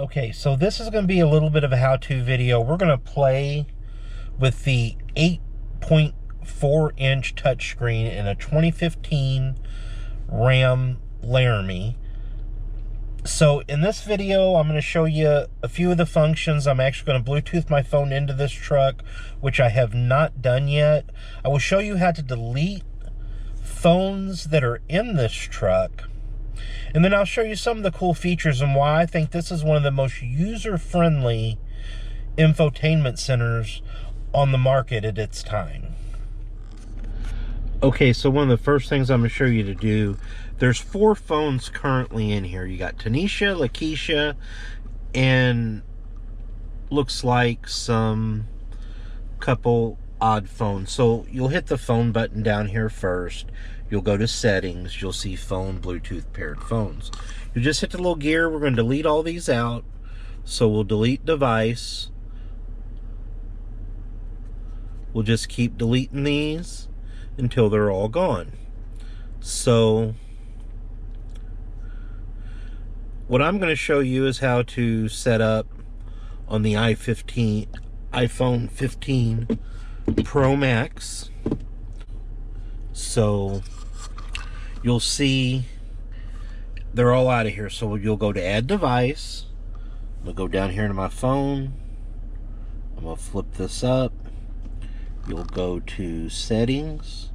Okay, so this is going to be a little bit of a how-to video. We're going to play with the 8.4-inch touchscreen in a 2015 Ram Laramie. So in this video, I'm going to show you a few of the functions. I'm actually going to Bluetooth my phone into this truck, which I have not done yet. I will show you how to delete phones that are in this truck. And then I'll show you some of the cool features and why I think this is one of the most user-friendly infotainment centers on the market at its time. Okay, so one of the first things I'm going to show you to do, there's 4 phones currently in here. You got Tanisha, Lakeisha, and looks like some couple odd phones. So you'll hit the phone button down here first. You'll go to settings. You'll see phone, Bluetooth paired phones. You just hit the little gear. We're going to delete all these out. So we'll delete device. We'll just keep deleting these until they're all gone. So what I'm going to show you is how to set up on the iPhone 15 Pro Max. So you'll see they're all out of here. So you'll go to add device. I'm going to go down here to my phone. I'm going to flip this up. You'll go to settings.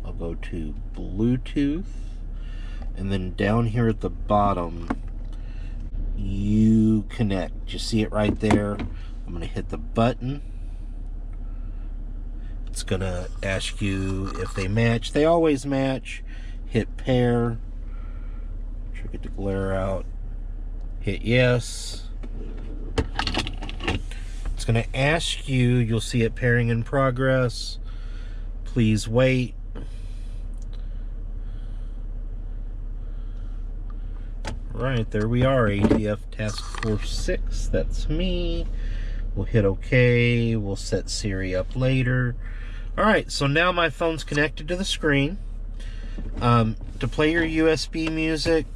I'll go to Bluetooth. And then down here at the bottom, you connect. You see it right there. I'm going to hit the button. It's going to ask you if they match. They always match. Hit pair. Try to get the glare out. Hit yes. It's going to ask you, you'll see it pairing in progress. Please wait. Right, there we are, ATF Task Force 6. That's me. We'll hit OK. We'll set Siri up later. Alright, so now my phone's connected to the screen. To play your USB music,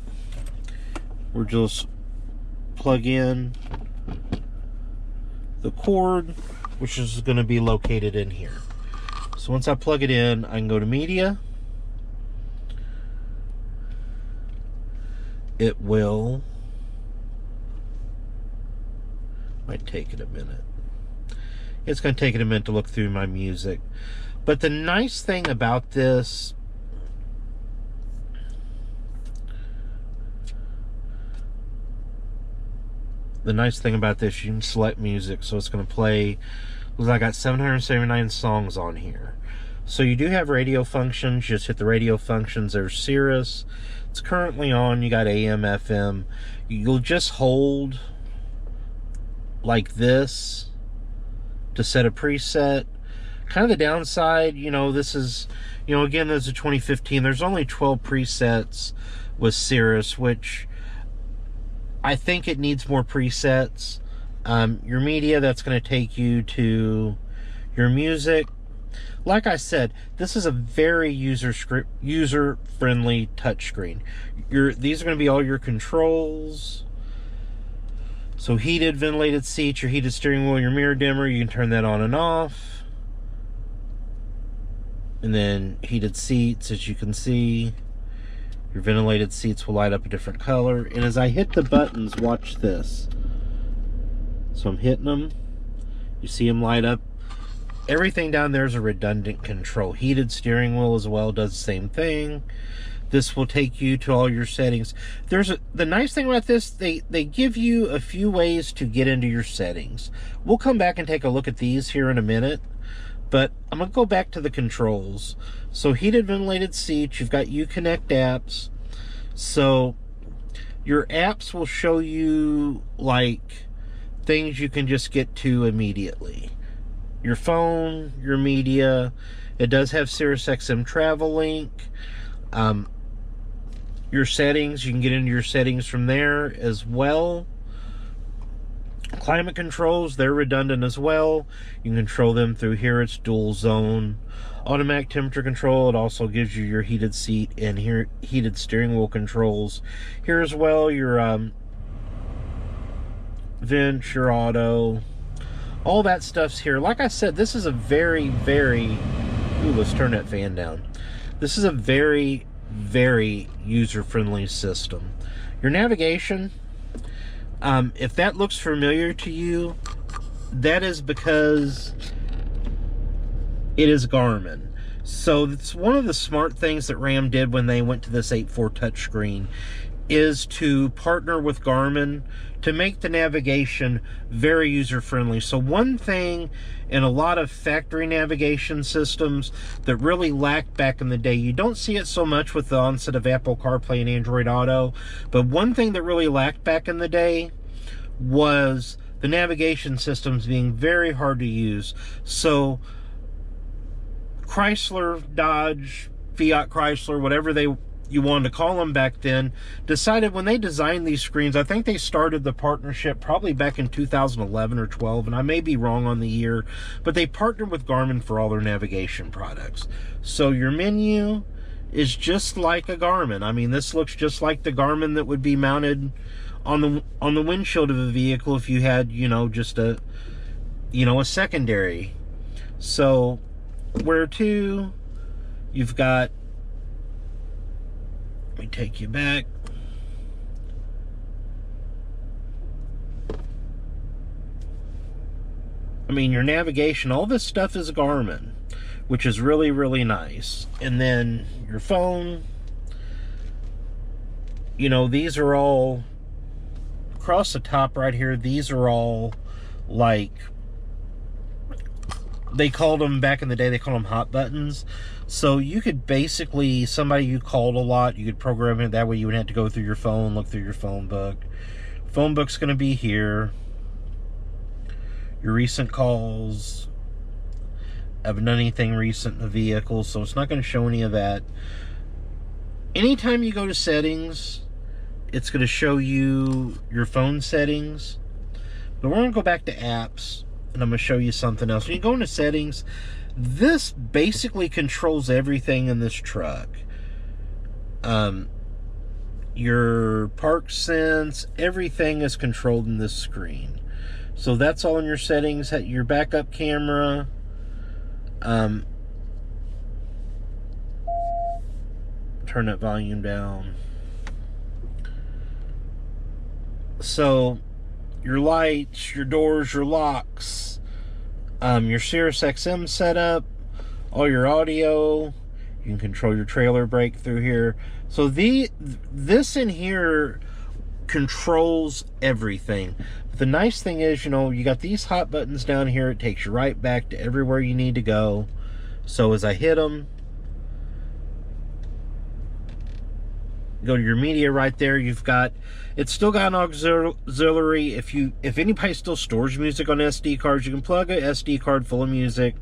we're just plug in the cord, which is going to be located in here. So once I plug it in, I can go to media. It will, might take it a minute. It's going to take it a minute to look through my music. But the nice thing about this, you can select music. So it's going to play, looks like I got 779 songs on here. So you do have radio functions. Just hit the radio functions. There's Sirius. It's currently on. You got AM, FM. You'll just hold like this to set a preset. Kind of the downside, this is, again, there's a 2015. There's only 12 presets with Sirius, which I think it needs more presets. Your media, that's going to take you to your music. Like I said, this is a very user-friendly touchscreen. These are going to be all your controls. So heated, ventilated seats, your heated steering wheel, your mirror dimmer, you can turn that on and off. And then heated seats, as you can see, your ventilated seats will light up a different color. And as I hit the buttons, watch this. So I'm hitting them. You see them light up. Everything down there is a redundant control. Heated steering wheel as well does the same thing. This will take you to all your settings. The nice thing about this, they give you a few ways to get into your settings. We'll come back and take a look at these here in a minute. But I'm going to go back to the controls. So heated ventilated seats, you've got Uconnect apps. So your apps will show you like things you can just get to immediately. Your phone, your media. It does have SiriusXM Travel Link. Your settings, you can get into your settings from there as well. Climate controls, they're redundant as well. You can control them through here. It's dual zone. Automatic temperature control, it also gives you your heated seat and here heated steering wheel controls. Here as well, your venture auto, all that stuff's here. Like I said, this is a very, very, ooh, let's turn that fan down. This is a very, very user-friendly system. Your navigation, if that looks familiar to you, that is because it is Garmin. So it's one of the smart things that Ram did when they went to this 8.4 touchscreen, is to partner with Garmin to make the navigation very user-friendly. So one thing in a lot of factory navigation systems that really lacked back in the day, you don't see it so much with the onset of Apple CarPlay and Android Auto, but one thing that really lacked back in the day was the navigation systems being very hard to use. So Chrysler, Dodge, Fiat Chrysler, whatever you wanted to call them back then, decided when they designed these screens, I think they started the partnership probably back in 2011 or 12, and I may be wrong on the year, but they partnered with Garmin for all their navigation products. So your menu is just like a Garmin. I mean, this looks just like the Garmin that would be mounted on the windshield of a vehicle if you had, you know, just a secondary. So where to, you've got, let me take you back. I mean, your navigation, all this stuff is Garmin, which is really, really nice. And then your phone, you know, these are all, across the top right here, these are all like, they called them, back in the day, they called them hot buttons. So you could basically, somebody you called a lot, you could program it that way. You wouldn't have to go through your phone, look through your phone book. Phone book's going to be here. Your recent calls. I haven't done anything recent in the vehicle, so it's not going to show any of that. Anytime you go to settings, it's going to show you your phone settings. But we're going to go back to apps, and I'm going to show you something else. When you go into settings, this basically controls everything in this truck. Your park sense, everything is controlled in this screen. So that's all in your settings. Your backup camera. Turn that volume down. So your lights, your doors, your locks, your Sirius XM setup, all your audio. You can control your trailer brake through here. So this in here controls everything. But the nice thing is, you know, you got these hot buttons down here. It takes you right back to everywhere you need to go. So as I hit them, go to your media right there. You've got, it's still got an auxiliary. If anybody still stores music on SD cards, you can plug a SD card full of music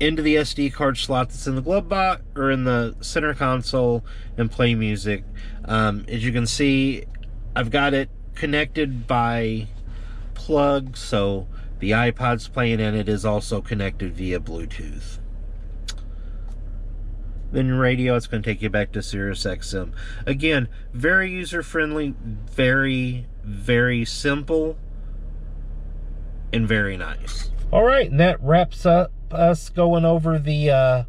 into the SD card slot that's in the glove box or in the center console and play music. As you can see, I've got it connected by plug, so the iPod's playing and it is also connected via Bluetooth. Then your radio, it's going to take you back to Sirius XM. Again, very user-friendly, very, very simple, and very nice. All right, and that wraps up us going over the 8.4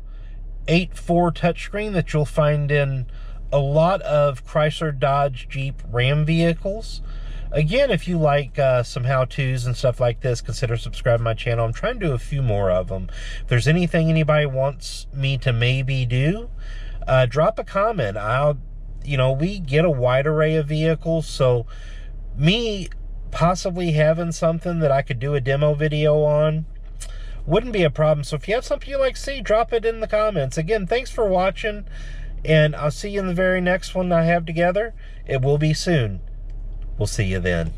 touchscreen that you'll find in a lot of Chrysler Dodge Jeep Ram vehicles. Again, if you like some how-tos and stuff like this, consider subscribing to my channel. I'm trying to do a few more of them. If there's anything anybody wants me to maybe do, drop a comment. We get a wide array of vehicles, so me possibly having something that I could do a demo video on wouldn't be a problem. So if you have something you like to see, drop it in the comments. Again, thanks for watching, and I'll see you in the very next one I have together. It will be soon. We'll see you then.